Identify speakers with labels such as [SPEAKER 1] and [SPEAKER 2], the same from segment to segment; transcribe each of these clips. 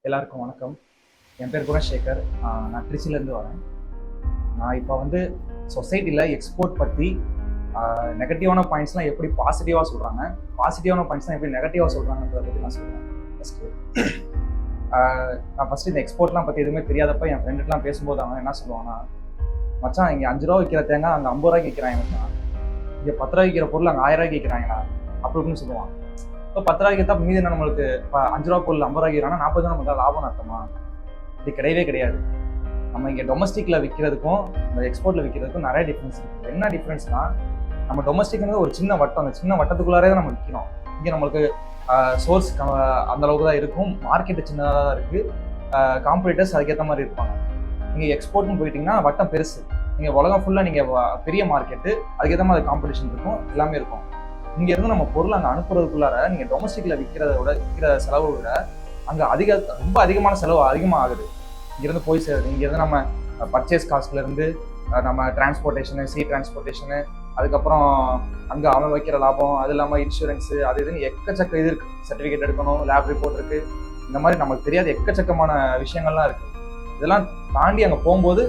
[SPEAKER 1] எல்லாருக்கும் வணக்கம். என் பேர் குணசேகர். நான் திருச்சியிலேருந்து வரேன். நான் இப்போ வந்து சொசைட்டியில் எக்ஸ்போர்ட் பற்றி நெகட்டிவான பாயிண்ட்ஸ்லாம் எப்படி பாசிட்டிவாக சொல்கிறாங்க, பாசிட்டிவான பாயிண்ட்ஸ்லாம் எப்படி நெகட்டிவாக சொல்கிறாங்கன்றத பற்றி நான் சொல்கிறேன். நான் ஃபஸ்ட்டு இந்த எக்ஸ்போர்ட்லாம் பற்றி எதுவுமே தெரியாதப்ப என் ஃப்ரெண்டுலாம் பேசும்போது அவன் என்ன சொல்லுவான்னா, மச்சான் இங்கே 5 ரூபா விற்கிற தேங்காய் அங்கே 50 ரூபாய்க்கு விற்கிறாங்க மச்சான், இங்கே 10 ரூபாய்க்கு விற்கிற பொருள் அங்கே 1000 ரூபாய்க்கு விற்கிறாங்களா அப்படி இப்படின்னு சொல்லுவான். இப்போ 10 ரூபாய்க்கு தான் மீதி என்ன நம்மளுக்கு இப்போ 5 ரூபா பொருள் 50 ரூபாய்க்கு விற்கிறாங்கன்னா 40 ரூபா நமக்கு லாபம் அர்த்தமா? இது கிடையவே கிடையாது. நம்ம இங்கே டொமஸ்டிக்கில் விற்கிறதுக்கும் இந்த எக்ஸ்போர்ட்டில் விற்கிறதுக்கும் நிறைய டிஃப்ரென்ஸ் இருக்குது. என்ன டிஃப்ரென்ஸ்னா, நம்ம டொமஸ்டிக்ங்கிறது ஒரு சின்ன வட்டம், அந்த சின்ன வட்டத்துக்குள்ளாரே தான் நம்ம விற்கிறோம். இங்கே நம்மளுக்கு சோர்ஸ் அந்த அளவுக்கு தான் இருக்கும், மார்க்கெட்டு சின்னதாக தான் இருக்குது, காம்படிட்டர்ஸ் அதுக்கேற்ற மாதிரி இருப்பாங்க. நீங்கள் எக்ஸ்போர்ட்னு போயிட்டீங்கன்னா வட்டம் பெருசு, நீங்கள் உலகம் ஃபுல்லாக நீங்கள் பெரிய மார்க்கெட்டு, அதுக்கேற்ற மாதிரி காம்படிஷன் இருக்கும், எல்லாமே இருக்கும். இங்கேருந்து நம்ம பொருள் அங்கே அனுப்புறதுக்குள்ளார நீங்கள் டொமஸ்டிக்கில் விற்கிற செலவை விட அங்கே ரொம்ப அதிகமான செலவு அதிகமாக ஆகுது. இங்கேருந்து போய் சேருது. இங்கேருந்து நம்ம பர்ச்சேஸ் காஸ்ட்லேருந்து நம்ம டிரான்ஸ்போர்ட்டேஷனு, டிரான்ஸ்போர்ட்டேஷனு, அதுக்கப்புறம் அங்கே அவன் வைக்கிற லாபம், அது இல்லாமல் இன்சூரன்ஸு, அது இதுன்னு எக்கச்சக்க இது இருக்குது. சர்டிஃபிகேட் எடுக்கணும், லேப் ரிப்போர்ட் இருக்குது, இந்த மாதிரி நமக்கு தெரியாத எக்கச்சக்கமான விஷயங்கள்லாம் இருக்குது. இதெல்லாம் தாண்டி அங்கே போகும்போது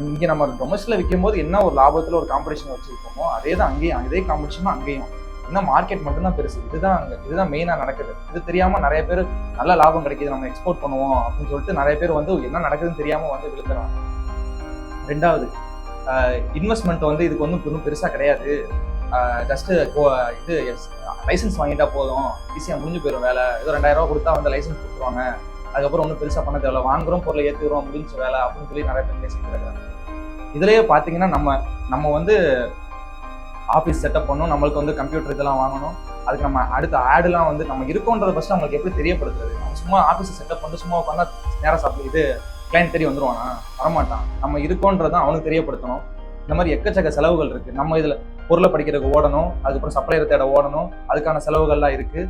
[SPEAKER 1] இங்கே நம்ம டொமஸ்டிக்கில் விற்கும் போது என்ன ஒரு லாபத்தில் ஒரு காம்படிஷன் வச்சுருக்கோமோ அதே தான் அங்கேயும், அதே காம்படிஷன் தான் அங்கேயும். இன்னும் மார்க்கெட் மட்டும்தான் பெருசு. இதுதான் மெயினாக நடக்குது. இது தெரியாமல் நிறைய பேர் நல்ல லாபம் கிடைக்கிது, நம்ம எக்ஸ்போர்ட் பண்ணுவோம் அப்படின்னு சொல்லிட்டு நிறைய பேர் வந்து என்ன நடக்குதுன்னு தெரியாமல் வந்து விழுந்துறாங்க. ரெண்டாவது, இன்வெஸ்ட்மெண்ட் வந்து இதுக்கு வந்து இன்னும் பெருசாக கிடையாது. ஜஸ்ட்டு இது லைசன்ஸ் வாங்கிட்டா போதும், ஈஸியாக முடிஞ்சு போயிடும் வேலை. ஏதோ 2000 ரூபா கொடுத்தா வந்து லைசன்ஸ் கொடுத்துருவாங்க, அதுக்கப்புறம் ஒன்றும் பெருசாக பண்ண தேவையில்ல, வாங்குறோம் பொருளை ஏற்றுக்கிறோம், முடிஞ்ச வேலை அப்படின்னு சொல்லி நிறைய பேர் பேசிட்டு இருக்காங்க. இதுலேயே பார்த்தீங்கன்னா நம்ம வந்து ஆஃபீஸ் செட்டப் பண்ணணும், நம்மளுக்கு வந்து கம்ப்யூட்டர் இதெல்லாம் வாங்கணும், அதுக்கு நம்ம அடுத்த ஆடுலாம் வந்து நம்ம இருக்கோன்றதை ஃபஸ்ட்டு அவங்களுக்கு எப்படி தெரியப்படுத்துறது? நம்ம சும்மா ஆஃபீஸை செட்டப் பண்ணிட்டு சும்மா உட்காந்தா நேராக சாப்பிட்டு கிளைண்ட் தெரிய வந்துருவானா? வரமாட்டான். நம்ம இருக்கோன்றதை அவனுக்கு தெரியப்படுத்தணும். இந்த மாதிரி எக்கச்சக்க செலவுகள் இருக்குது. நம்ம இதில் பொருளை படிக்கிறதுக்கு ஓடணும், அதுக்கப்புறம் சப்ளையர் தேட ஓடணும், அதுக்கான செலவுகள்லாம் இருக்குது.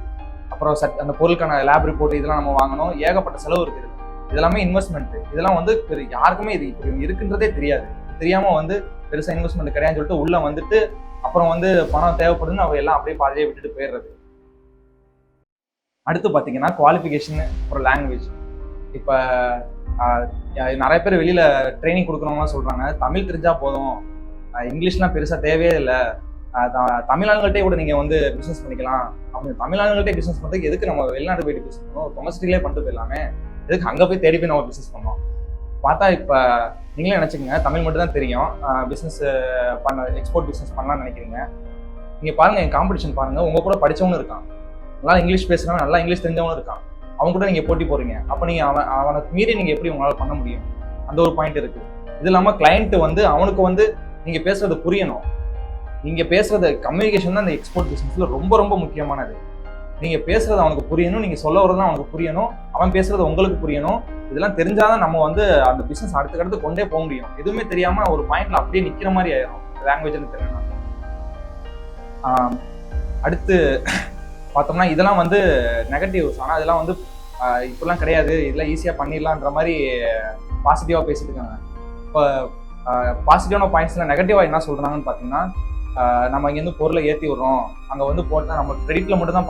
[SPEAKER 1] அப்புறம் அந்த பொருளுக்கான லேப் ரிப்போர்ட் இதெல்லாம் நம்ம வாங்கணும், ஏகப்பட்ட செலவு இருக்குது. இதெல்லாமே இன்வெஸ்ட்மெண்ட்டு. இதெல்லாம் வந்து யாருக்குமே இது இப்படி இருக்குன்றதே தெரியாது. தெரியாமல் வந்து பெருசாக இன்வெஸ்ட்மெண்ட் கிடையாதுன்னு சொல்லிட்டு உள்ளே வந்துட்டு அப்புறம் வந்து பணம் தேவைப்படுதுன்னு அவங்க எல்லாம் அப்படியே பாதியே விட்டுட்டு போயிடுறது. அடுத்து பார்த்தீங்கன்னா குவாலிஃபிகேஷன், அப்புறம் லாங்குவேஜ். இப்போ நிறைய பேர் வெளியில் ட்ரைனிங் கொடுக்குறவங்களாம் சொல்கிறாங்க, தமிழ் தெரிஞ்சால் போதும், இங்கிலீஷ்லாம் பெருசாக தேவையே இல்லை, தமிழாளர்கள்ட்டே கூட நீங்கள் வந்து பிஸ்னஸ் பண்ணிக்கலாம் அப்படின்னு. தமிழாளர்கள்ட்டே பிஸ்னஸ் பண்ணுறதுக்கு எதுக்கு நம்ம வெளிநாடு போயிட்டு பிஸ்னஸ் பண்ணணும்? டொமஸ்டிக்லேயே பண்ணிட்டு போயிடலாமே, எதுக்கு அங்கே போய் தேடி போய் நம்ம பிஸ்னஸ் பண்ணோம்? பார்த்தா இப்போ நீங்களே நினச்சிக்கங்க, தமிழ் மட்டும் தான் தெரியும், பிஸ்னஸ் எக்ஸ்போர்ட் பிஸ்னஸ் பண்ணலாம்னு நினைக்கிறீங்க. நீங்கள் பாருங்கள், என் காம்படிஷன் பாருங்கள், உங்கள் கூட படித்தவனும் இருக்கான், நல்லா இங்கிலீஷ் பேசுகிறவன், நல்லா இங்கிலீஷ் தெரிஞ்சவனும் இருக்கான், அவங்க கூட நீங்கள் போட்டி போகிறீங்க. அப்போ நீங்கள் அவனை மீறி நீங்கள் எப்படி உங்களால் பண்ண முடியும்? அந்த ஒரு பாயிண்ட் இருக்குது. இது இல்லாமல் கிளைண்ட்டு வந்து அவனுக்கு வந்து நீங்கள் பேசுறது புரியணும். நீங்கள் பேசுறது கம்யூனிகேஷன் தான் இந்த எக்ஸ்போர்ட் பிஸ்னஸில் ரொம்ப ரொம்ப முக்கியமானது. நீங்கள் பேசுறது அவனுக்கு புரியணும், நீங்கள் சொல்ல வரதான் அவனுக்கு புரியணும், அவன் பேசுறது உங்களுக்கு புரியணும். இதெல்லாம் தெரிஞ்சாதான் நம்ம வந்து அந்த பிஸ்னஸ் அடுத்தடுத்து கொண்டே போக முடியும். எதுவுமே தெரியாமல் ஒரு பாயிண்ட்ல அப்படியே நிற்கிற மாதிரி ஆயிடும் லாங்குவேஜ்னு தெரியணும். அடுத்து பார்த்தோம்னா இதெல்லாம் வந்து நெகட்டிவ்ஸ். ஆனால் இதெல்லாம் வந்து இப்படிலாம் கிடையாது, இதெல்லாம் ஈஸியாக பண்ணிடலான்ற மாதிரி பாசிட்டிவாக பேசிட்டு இருக்காங்க. இப்போ பாசிட்டிவான பாயிண்ட்ஸில் நெகட்டிவாக என்ன சொல்கிறாங்கன்னு பார்த்தீங்கன்னா, நம்ம இங்கேருந்து பொருளை ஏற்றி விடுறோம், அங்கே வந்து போட்டால் நம்ம கிரெடிட்டில் மட்டும் தான்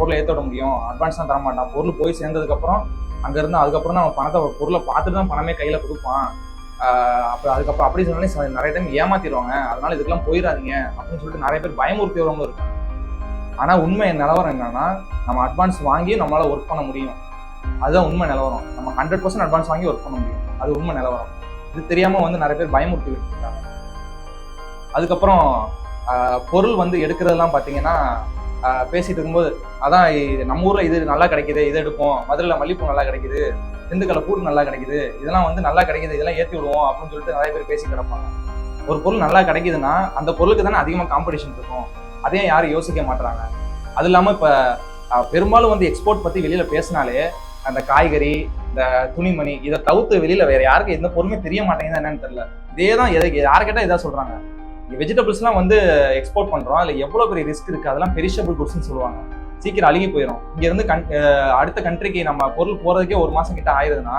[SPEAKER 1] பொருளை ஏற்ற விட முடியும், அட்வான்ஸ் தான் தர மாட்டான். பொருள் போய் சேர்ந்ததுக்கப்புறம் அங்கேருந்து அதுக்கப்புறம் தான் அவன் பணத்தை பொருளை பார்த்துட்டு தான் பணமே கையில் கொடுப்பான். அப்புறம் அதுக்கப்புறம் அப்படி சொன்னாலே நிறைய டைம் ஏமாத்திடுவாங்க, அதனால இதுக்கெல்லாம் போயிடாதீங்க அப்படின்னு சொல்லிட்டு நிறைய பேர் பயமுறுத்தியவங்களும் இருக்காங்க. ஆனால் உண்மை நிலவரம் என்னன்னா, நம்ம அட்வான்ஸ் வாங்கி நம்மளால் ஒர்க் பண்ண முடியும், அதுதான் உண்மை நிலவரம். நம்ம 100% அட்வான்ஸ் வாங்கி ஒர்க் பண்ண முடியும், அது உண்மை நிலவரம். இது தெரியாமல் வந்து நிறைய பேர் பயமுறுத்தி விட்டுருக்காங்க. அதுக்கப்புறம் பொருள் வந்து எடுக்கிறதெல்லாம் பார்த்தீங்கன்னா, பேசிட்டு இருக்கும்போது அதான் நம்ம ஊரில் இது நல்லா கிடைக்குது, இதை எடுப்போம், மதுரையில் மல்லிப்பூ நல்லா கிடைக்குது, திண்டுக்கல்ல பூட்டு நல்லா கிடைக்குது, இதெல்லாம் வந்து நல்லா கிடைக்குது, இதெல்லாம் ஏற்றி விடுவோம் அப்படின்னு சொல்லிட்டு நிறைய பேர் பேசி கிடப்பாங்க. ஒரு பொருள் நல்லா கிடைக்குதுன்னா அந்த பொருளுக்கு தானே அதிகமாக காம்படிஷன் இருக்கும், அதையும் யாரும் யோசிக்க மாட்டுறாங்க. அது இல்லாமல் இப்போ பெரும்பாலும் வந்து எக்ஸ்போர்ட் பற்றி வெளியில் பேசினாலே அந்த காய்கறி, இந்த துணிமணி, இதை தவிர்த்து வெளியில் வேறு யாருக்கு எந்த பொருளுமே தெரிய மாட்டேங்குது என்னன்னு தெரியல. இதே தான் யார் கேட்டால் இதாக சொல்கிறாங்க. வெஜிடபிள்ஸ்லாம் வந்து எக்ஸ்போர்ட் பண்ணுறோம், அதில் எவ்வளோ பெரிய ரிஸ்க் இருக்குது, அதெல்லாம் பெரிஷபிள் குட்ஸ்ன்னு சொல்லுவாங்க, சீக்கிரம் அழுகி போயிடும். இங்கேருந்து அடுத்த கண்ட்ரிக்கு நம்ம பொருள் போகிறதுக்கே 1 மாதம் கிட்ட ஆயிடுதுன்னா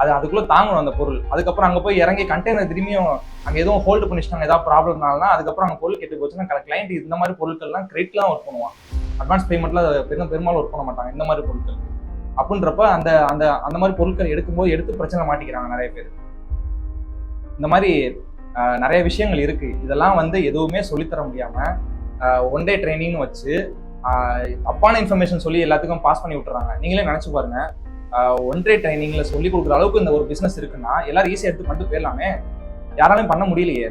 [SPEAKER 1] அதுக்குள்ளே தாங்கணும் அந்த பொருள். அதுக்கப்புறம் அங்கே போய் இறங்கி கண்டெய்னர் திரும்பியும் அங்கே எதுவும் ஹோல்டு பண்ணிச்சிட்டாங்க, ஏதாவது ப்ராப்ளம்னால அதுக்கப்புறம் அங்கே பொருள் கெட்டு போச்சுன்னா கிளைண்ட் இந்த மாதிரி பொருட்கள்லாம் கிரெடிட்லாம் ஒர்க் பண்ணுவான், அட்வான்ஸ் பேமெண்ட்லாம் பெரும்பாலும் ஒர்க் பண்ண மாட்டாங்க இந்த மாதிரி பொருட்கள். அப்படின்றப்ப அந்த அந்த அந்த மாதிரி பொருட்கள் எடுக்கும்போது எடுத்து பிரச்சனை மாட்டிக்கிறாங்க நிறைய பேர். இந்த மாதிரி நிறைய விஷயங்கள் இருக்கு. இதெல்லாம் வந்து எதுவுமே சொல்லித்தர முடியாம ஒன் டே ட்ரைனிங் வச்சு தப்பான இன்ஃபர்மேஷன் சொல்லி எல்லாத்துக்கும் பாஸ் பண்ணி விட்டுறாங்க. நீங்களே நினைச்சு பாருங்க, ஒன் டே ட்ரைனிங்ல சொல்லி கொடுக்குற அளவுக்கு இந்த ஒரு பிசினஸ் இருக்குன்னா எல்லாரும் ஈஸியா எடுத்து பண்ணிட்டு போயிடலாமே. யாராலையும் பண்ண முடியலையே.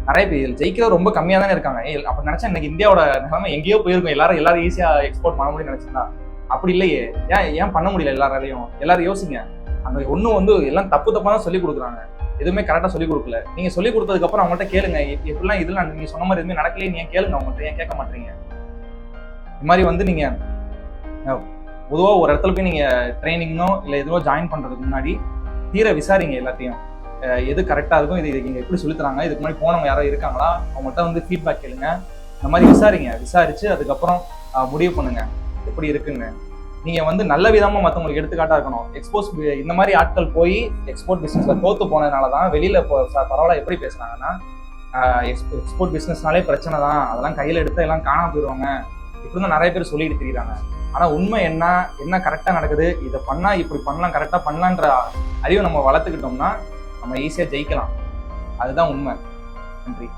[SPEAKER 1] நிறைய பேர் ஜெயிக்கிறது ரொம்ப கம்மியா தானே இருக்காங்க. அப்படி நினைச்சா இன்னைக்கு இந்தியாவோட நிலைமை எங்கேயோ போயிருக்கும். எல்லாரும் ஈஸியா எக்ஸ்போர்ட் பண்ண முடியும்னு நினைச்சிருந்தா அப்படி இல்லையே. ஏன் பண்ண முடியல எல்லாராலையும்? எல்லாரும் யோசிங்க. அந்த ஒன்றும் வந்து எல்லாம் தப்பு தப்பா தான் சொல்லி கொடுக்குறாங்க, எதுவுமே கரெக்டாக சொல்லி கொடுக்கல. நீங்க சொல்லி கொடுத்ததுக்கு அப்புறம் அவங்கள்ட்ட கேளுங்க, எப்படிலாம் இதெல்லாம் நீங்க சொன்ன மாதிரி எதுவுமே நடக்கலையே நீங்க கேளுங்க அவங்கள்ட்ட. ஏன் கேட்க மாட்டீங்க? இது மாதிரி வந்து நீங்க பொதுவாக ஒரு இடத்துல போய் நீங்க ட்ரைனிங்கோ இல்லை எதுவோ ஜாயின் பண்றதுக்கு முன்னாடி தீர விசாரிங்க எல்லாத்தையும். எது கரெக்டாக இருக்கும், இது இங்கே எப்படி சொல்லித்தராங்க, இதுக்கு முன்னாடி போனவங்க யாரோ இருக்காங்களா, அவங்கள்ட்ட வந்து ஃபீட்பேக் கேளுங்க. இந்த மாதிரி விசாரிச்சு அதுக்கப்புறம் முடிவு பண்ணுங்க எப்படி இருக்குன்னு. நீங்க வந்து நல்ல விதமா மற்றவங்களுக்கு எடுத்துக்காட்டா இருக்கணும். இந்த மாதிரி ஆட்கள் போய் எக்ஸ்போர்ட் பிசினஸ்ல தோத்து போனதுனாலதான் வெளியில பரவாயில்ல எப்படி பேசுறாங்கன்னா, எக்ஸ்போர்ட் பிசினஸ்னாலே பிரச்சனை தான், அதெல்லாம் கையில எடுத்து எல்லாம் காணாம போயிடுவாங்க, இப்படிதான் நிறைய பேர் சொல்லிட்டு தெரியுறாங்க. ஆனா உண்மை என்ன கரெக்டா நடக்குது, இதை பண்ணா இப்படி பண்ணலாம், கரெக்டா பண்ணலான்ற அறிவை நம்ம வளர்த்துக்கிட்டோம்னா நம்ம ஈஸியா ஜெயிக்கலாம். அதுதான் உண்மை. நன்றி.